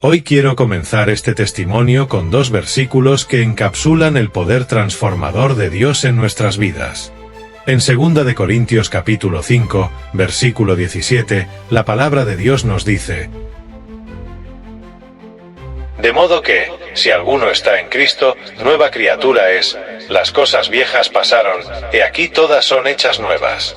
Hoy quiero comenzar este testimonio con 2 versículos que encapsulan el poder transformador de Dios en nuestras vidas. En 2 de Corintios capítulo 5, versículo 17, la palabra de Dios nos dice: De modo que, si alguno está en Cristo, nueva criatura es, las cosas viejas pasaron, he aquí todas son hechas nuevas.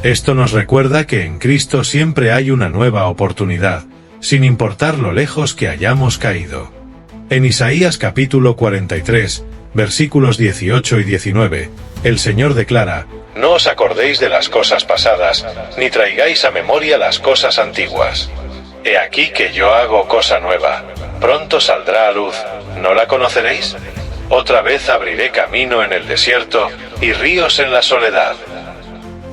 Esto nos recuerda que en Cristo siempre hay una nueva oportunidad, sin importar lo lejos que hayamos caído. En Isaías capítulo 43, versículos 18 y 19, el Señor declara: No os acordéis de las cosas pasadas, ni traigáis a memoria las cosas antiguas. He aquí que yo hago cosa nueva, pronto saldrá a luz, ¿no la conoceréis? Otra vez abriré camino en el desierto, y ríos en la soledad.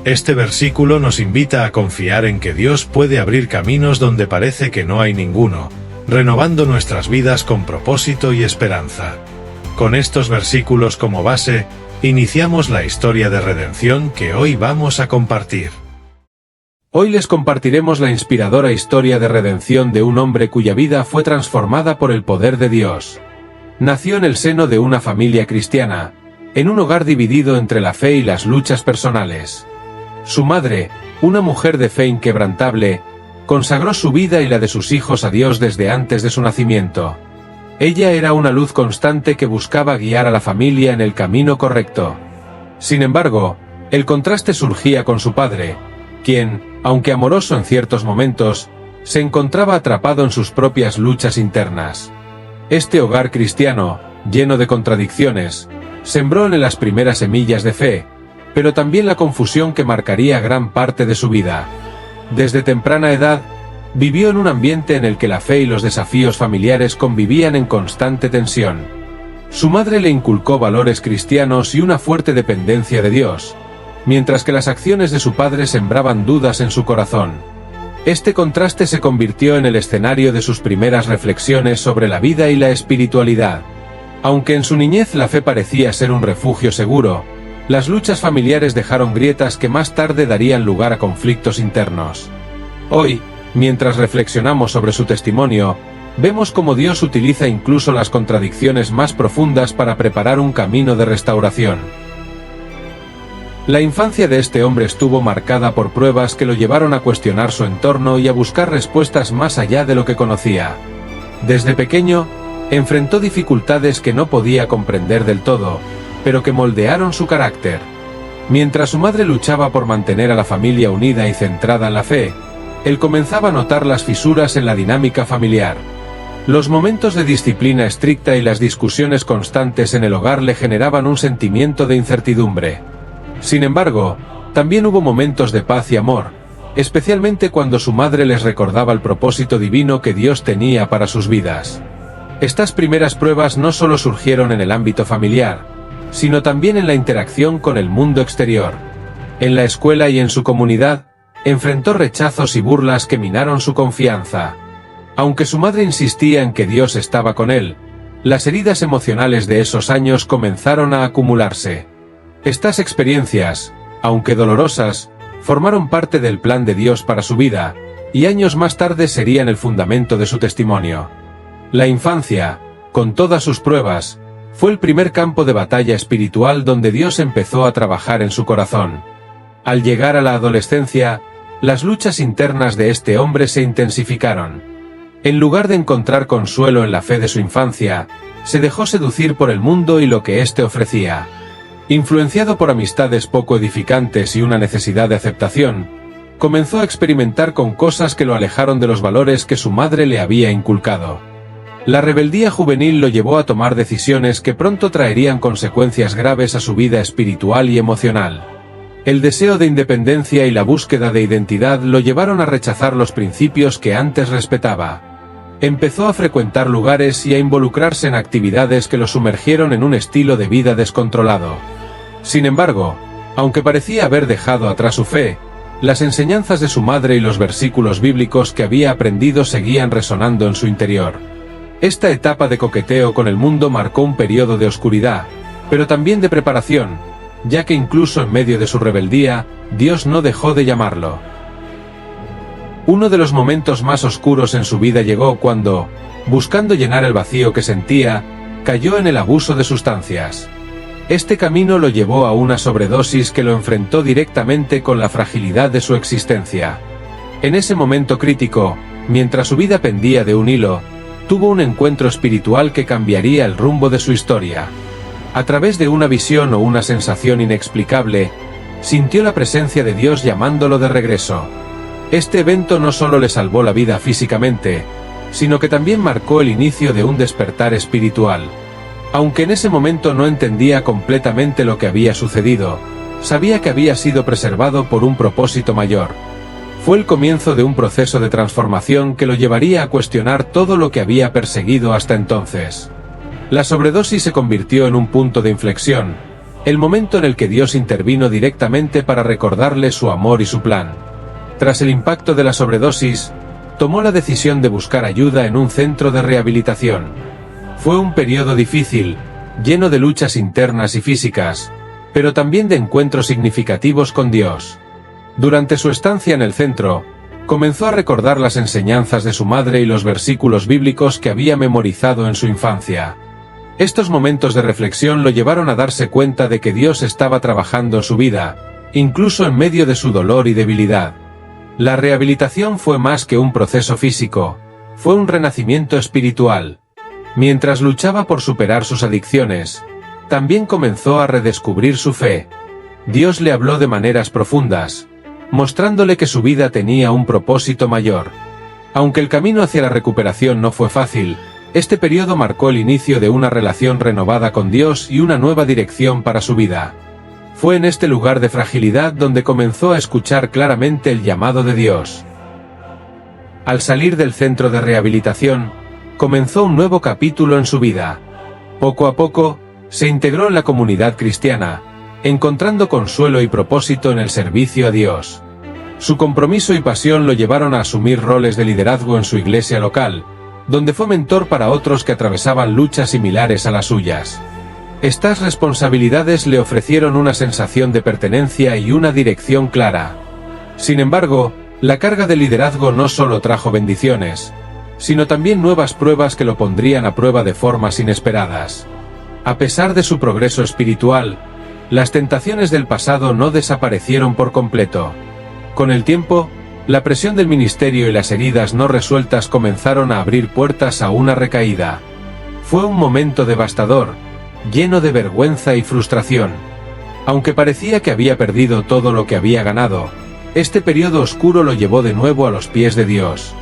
Este versículo nos invita a confiar en que Dios puede abrir caminos donde parece que no hay ninguno, renovando nuestras vidas con propósito y esperanza. Con estos versículos como base, iniciamos la historia de redención que hoy vamos a compartir. Hoy les compartiremos la inspiradora historia de redención de un hombre cuya vida fue transformada por el poder de Dios. Nació en el seno de una familia cristiana, en un hogar dividido entre la fe y las luchas personales. Su madre, una mujer de fe inquebrantable, consagró su vida y la de sus hijos a Dios desde antes de su nacimiento. Ella era una luz constante que buscaba guiar a la familia en el camino correcto. Sin embargo, el contraste surgía con su padre, quien, aunque amoroso en ciertos momentos, se encontraba atrapado en sus propias luchas internas. Este hogar cristiano, lleno de contradicciones, sembró en él las primeras semillas de fe, pero también la confusión que marcaría gran parte de su vida. Desde temprana edad, vivió en un ambiente en el que la fe y los desafíos familiares convivían en constante tensión. Su madre le inculcó valores cristianos y una fuerte dependencia de Dios, mientras que las acciones de su padre sembraban dudas en su corazón. Este contraste se convirtió en el escenario de sus primeras reflexiones sobre la vida y la espiritualidad. Aunque en su niñez la fe parecía ser un refugio seguro, las luchas familiares dejaron grietas que más tarde darían lugar a conflictos internos. Hoy, mientras reflexionamos sobre su testimonio, vemos cómo Dios utiliza incluso las contradicciones más profundas para preparar un camino de restauración. La infancia de este hombre estuvo marcada por pruebas que lo llevaron a cuestionar su entorno y a buscar respuestas más allá de lo que conocía. Desde pequeño, enfrentó dificultades que no podía comprender del todo, pero que moldearon su carácter. Mientras su madre luchaba por mantener a la familia unida y centrada en la fe, él comenzaba a notar las fisuras en la dinámica familiar. Los momentos de disciplina estricta y las discusiones constantes en el hogar le generaban un sentimiento de incertidumbre. Sin embargo, también hubo momentos de paz y amor, especialmente cuando su madre les recordaba el propósito divino que Dios tenía para sus vidas. Estas primeras pruebas no solo surgieron en el ámbito familiar, sino también en la interacción con el mundo exterior. En la escuela y en su comunidad, enfrentó rechazos y burlas que minaron su confianza. Aunque su madre insistía en que Dios estaba con él, las heridas emocionales de esos años comenzaron a acumularse. Estas experiencias, aunque dolorosas, formaron parte del plan de Dios para su vida, y años más tarde serían el fundamento de su testimonio. La infancia, con todas sus pruebas, fue el primer campo de batalla espiritual donde Dios empezó a trabajar en su corazón. Al llegar a la adolescencia, las luchas internas de este hombre se intensificaron. En lugar de encontrar consuelo en la fe de su infancia, se dejó seducir por el mundo y lo que éste ofrecía. Influenciado por amistades poco edificantes y una necesidad de aceptación, comenzó a experimentar con cosas que lo alejaron de los valores que su madre le había inculcado. La rebeldía juvenil lo llevó a tomar decisiones que pronto traerían consecuencias graves a su vida espiritual y emocional. El deseo de independencia y la búsqueda de identidad lo llevaron a rechazar los principios que antes respetaba. Empezó a frecuentar lugares y a involucrarse en actividades que lo sumergieron en un estilo de vida descontrolado. Sin embargo, aunque parecía haber dejado atrás su fe, las enseñanzas de su madre y los versículos bíblicos que había aprendido seguían resonando en su interior. Esta etapa de coqueteo con el mundo marcó un periodo de oscuridad, pero también de preparación, ya que incluso en medio de su rebeldía, Dios no dejó de llamarlo. Uno de los momentos más oscuros en su vida llegó cuando, buscando llenar el vacío que sentía, cayó en el abuso de sustancias. Este camino lo llevó a una sobredosis que lo enfrentó directamente con la fragilidad de su existencia. En ese momento crítico, mientras su vida pendía de un hilo, tuvo un encuentro espiritual que cambiaría el rumbo de su historia. A través de una visión o una sensación inexplicable, sintió la presencia de Dios llamándolo de regreso. Este evento no solo le salvó la vida físicamente, sino que también marcó el inicio de un despertar espiritual. Aunque en ese momento no entendía completamente lo que había sucedido, sabía que había sido preservado por un propósito mayor. Fue el comienzo de un proceso de transformación que lo llevaría a cuestionar todo lo que había perseguido hasta entonces. La sobredosis se convirtió en un punto de inflexión, el momento en el que Dios intervino directamente para recordarle su amor y su plan. Tras el impacto de la sobredosis, tomó la decisión de buscar ayuda en un centro de rehabilitación. Fue un periodo difícil, lleno de luchas internas y físicas, pero también de encuentros significativos con Dios. Durante su estancia en el centro, comenzó a recordar las enseñanzas de su madre y los versículos bíblicos que había memorizado en su infancia. Estos momentos de reflexión lo llevaron a darse cuenta de que Dios estaba trabajando en su vida, incluso en medio de su dolor y debilidad. La rehabilitación fue más que un proceso físico, fue un renacimiento espiritual. Mientras luchaba por superar sus adicciones, también comenzó a redescubrir su fe. Dios le habló de maneras profundas, mostrándole que su vida tenía un propósito mayor. Aunque el camino hacia la recuperación no fue fácil, este periodo marcó el inicio de una relación renovada con Dios y una nueva dirección para su vida. Fue en este lugar de fragilidad donde comenzó a escuchar claramente el llamado de Dios. Al salir del centro de rehabilitación, comenzó un nuevo capítulo en su vida. Poco a poco, se integró en la comunidad cristiana, encontrando consuelo y propósito en el servicio a Dios. Su compromiso y pasión lo llevaron a asumir roles de liderazgo en su iglesia local, donde fue mentor para otros que atravesaban luchas similares a las suyas. Estas responsabilidades le ofrecieron una sensación de pertenencia y una dirección clara. Sin embargo, la carga de liderazgo no solo trajo bendiciones, sino también nuevas pruebas que lo pondrían a prueba de formas inesperadas. A pesar de su progreso espiritual, las tentaciones del pasado no desaparecieron por completo. Con el tiempo, la presión del ministerio y las heridas no resueltas comenzaron a abrir puertas a una recaída. Fue un momento devastador, lleno de vergüenza y frustración. Aunque parecía que había perdido todo lo que había ganado, este periodo oscuro lo llevó de nuevo a los pies de Dios.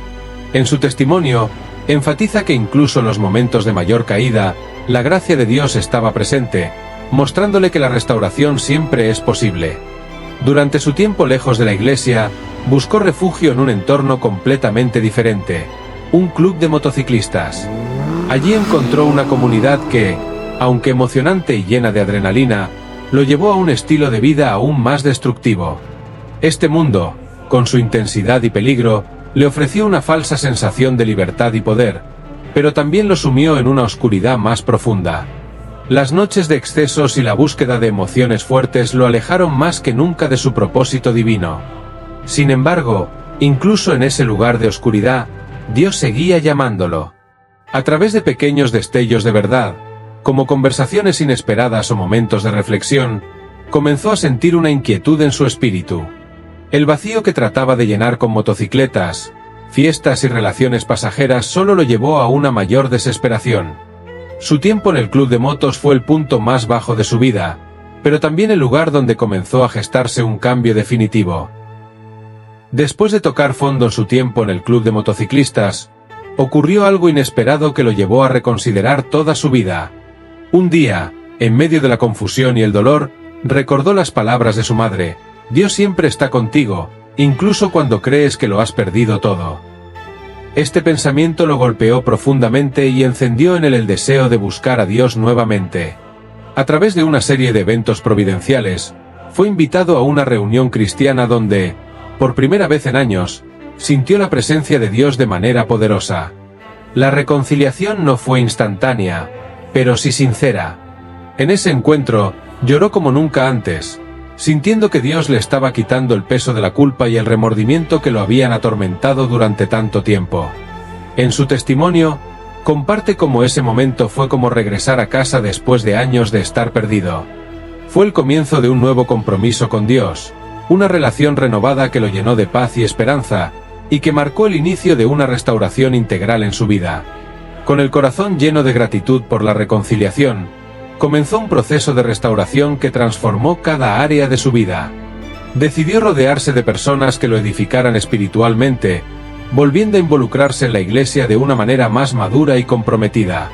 En su testimonio, enfatiza que incluso en los momentos de mayor caída, la gracia de Dios estaba presente, mostrándole que la restauración siempre es posible. Durante su tiempo lejos de la iglesia, buscó refugio en un entorno completamente diferente, un club de motociclistas. Allí encontró una comunidad que, aunque emocionante y llena de adrenalina, lo llevó a un estilo de vida aún más destructivo. Este mundo, con su intensidad y peligro, le ofreció una falsa sensación de libertad y poder, pero también lo sumió en una oscuridad más profunda. Las noches de excesos y la búsqueda de emociones fuertes lo alejaron más que nunca de su propósito divino. Sin embargo, incluso en ese lugar de oscuridad, Dios seguía llamándolo. A través de pequeños destellos de verdad, como conversaciones inesperadas o momentos de reflexión, comenzó a sentir una inquietud en su espíritu. El vacío que trataba de llenar con motocicletas, fiestas y relaciones pasajeras solo lo llevó a una mayor desesperación. Su tiempo en el club de motos fue el punto más bajo de su vida, pero también el lugar donde comenzó a gestarse un cambio definitivo. Después de tocar fondo en su tiempo en el club de motociclistas, ocurrió algo inesperado que lo llevó a reconsiderar toda su vida. Un día, en medio de la confusión y el dolor, recordó las palabras de su madre: Dios siempre está contigo, incluso cuando crees que lo has perdido todo. Este pensamiento lo golpeó profundamente y encendió en él el deseo de buscar a Dios nuevamente. A través de una serie de eventos providenciales, fue invitado a una reunión cristiana donde, por primera vez en años, sintió la presencia de Dios de manera poderosa. La reconciliación no fue instantánea, pero sí sincera. En ese encuentro, lloró como nunca antes, sintiendo que Dios le estaba quitando el peso de la culpa y el remordimiento que lo habían atormentado durante tanto tiempo. En su testimonio, comparte cómo ese momento fue como regresar a casa después de años de estar perdido. Fue el comienzo de un nuevo compromiso con Dios, una relación renovada que lo llenó de paz y esperanza, y que marcó el inicio de una restauración integral en su vida. Con el corazón lleno de gratitud por la reconciliación, comenzó un proceso de restauración que transformó cada área de su vida. Decidió rodearse de personas que lo edificaran espiritualmente, volviendo a involucrarse en la iglesia de una manera más madura y comprometida.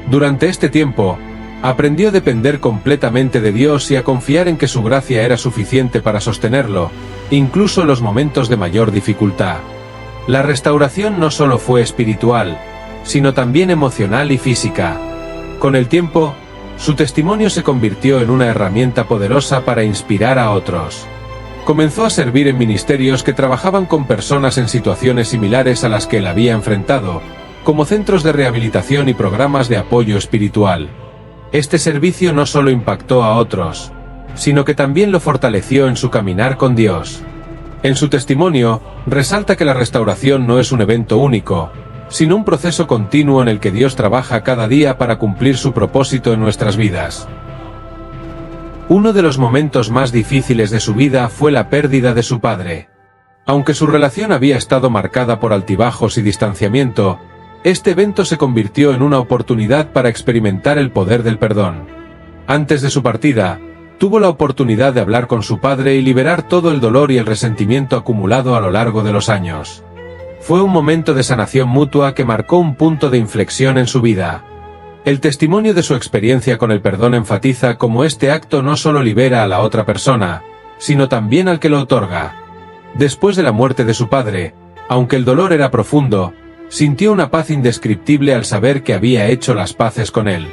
Durante este tiempo, aprendió a depender completamente de Dios y a confiar en que su gracia era suficiente para sostenerlo, incluso en los momentos de mayor dificultad. La restauración no solo fue espiritual, sino también emocional y física. Con el tiempo, su testimonio se convirtió en una herramienta poderosa para inspirar a otros. Comenzó a servir en ministerios que trabajaban con personas en situaciones similares a las que él había enfrentado, como centros de rehabilitación y programas de apoyo espiritual. Este servicio no solo impactó a otros, sino que también lo fortaleció en su caminar con Dios. En su testimonio, resalta que la restauración no es un evento único, sino un proceso continuo en el que Dios trabaja cada día para cumplir su propósito en nuestras vidas. Uno de los momentos más difíciles de su vida fue la pérdida de su padre. Aunque su relación había estado marcada por altibajos y distanciamiento, este evento se convirtió en una oportunidad para experimentar el poder del perdón. Antes de su partida, tuvo la oportunidad de hablar con su padre y liberar todo el dolor y el resentimiento acumulado a lo largo de los años. Fue un momento de sanación mutua que marcó un punto de inflexión en su vida. El testimonio de su experiencia con el perdón enfatiza cómo este acto no solo libera a la otra persona, sino también al que lo otorga. Después de la muerte de su padre, aunque el dolor era profundo, sintió una paz indescriptible al saber que había hecho las paces con él.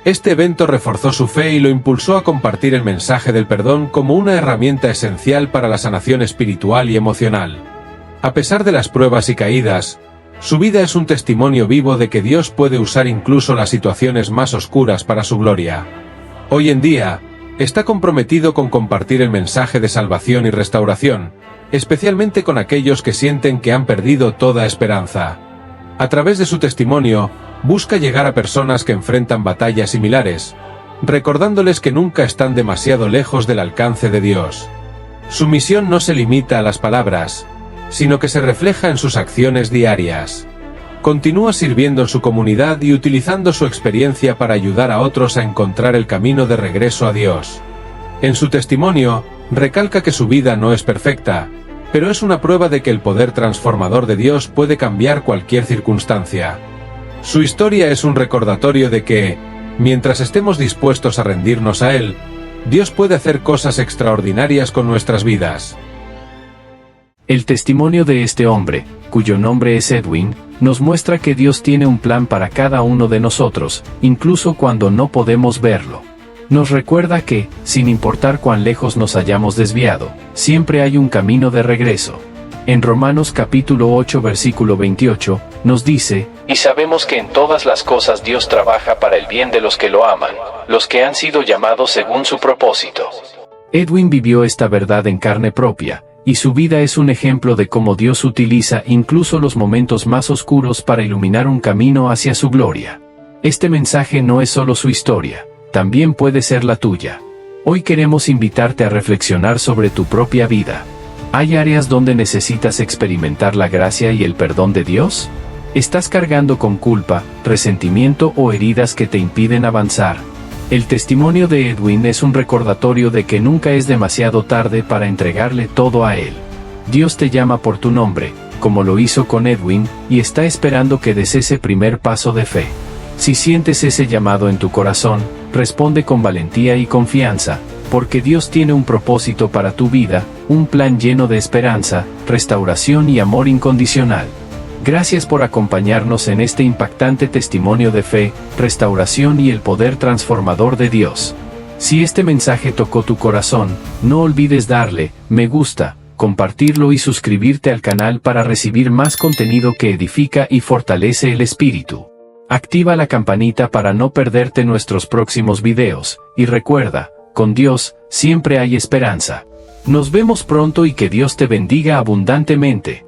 Este evento reforzó su fe y lo impulsó a compartir el mensaje del perdón como una herramienta esencial para la sanación espiritual y emocional. A pesar de las pruebas y caídas, su vida es un testimonio vivo de que Dios puede usar incluso las situaciones más oscuras para su gloria. Hoy en día, está comprometido con compartir el mensaje de salvación y restauración, especialmente con aquellos que sienten que han perdido toda esperanza. A través de su testimonio, busca llegar a personas que enfrentan batallas similares, recordándoles que nunca están demasiado lejos del alcance de Dios. Su misión no se limita a las palabras, sino que se refleja en sus acciones diarias. Continúa sirviendo en su comunidad y utilizando su experiencia para ayudar a otros a encontrar el camino de regreso a Dios. En su testimonio, recalca que su vida no es perfecta, pero es una prueba de que el poder transformador de Dios puede cambiar cualquier circunstancia. Su historia es un recordatorio de que, mientras estemos dispuestos a rendirnos a Él, Dios puede hacer cosas extraordinarias con nuestras vidas. El testimonio de este hombre, cuyo nombre es Edwin, nos muestra que Dios tiene un plan para cada uno de nosotros, incluso cuando no podemos verlo. Nos recuerda que, sin importar cuán lejos nos hayamos desviado, siempre hay un camino de regreso. En Romanos capítulo 8 versículo 28, nos dice, Y sabemos que en todas las cosas Dios trabaja para el bien de los que lo aman, los que han sido llamados según su propósito. Edwin vivió esta verdad en carne propia, y su vida es un ejemplo de cómo Dios utiliza incluso los momentos más oscuros para iluminar un camino hacia su gloria. Este mensaje no es solo su historia, también puede ser la tuya. Hoy queremos invitarte a reflexionar sobre tu propia vida. ¿Hay áreas donde necesitas experimentar la gracia y el perdón de Dios? ¿Estás cargando con culpa, resentimiento o heridas que te impiden avanzar? El testimonio de Edwin es un recordatorio de que nunca es demasiado tarde para entregarle todo a Él. Dios te llama por tu nombre, como lo hizo con Edwin, y está esperando que des ese primer paso de fe. Si sientes ese llamado en tu corazón, responde con valentía y confianza, porque Dios tiene un propósito para tu vida, un plan lleno de esperanza, restauración y amor incondicional. Gracias por acompañarnos en este impactante testimonio de fe, restauración y el poder transformador de Dios. Si este mensaje tocó tu corazón, no olvides darle me gusta, compartirlo y suscribirte al canal para recibir más contenido que edifica y fortalece el espíritu. Activa la campanita para no perderte nuestros próximos videos, y recuerda, con Dios, siempre hay esperanza. Nos vemos pronto y que Dios te bendiga abundantemente.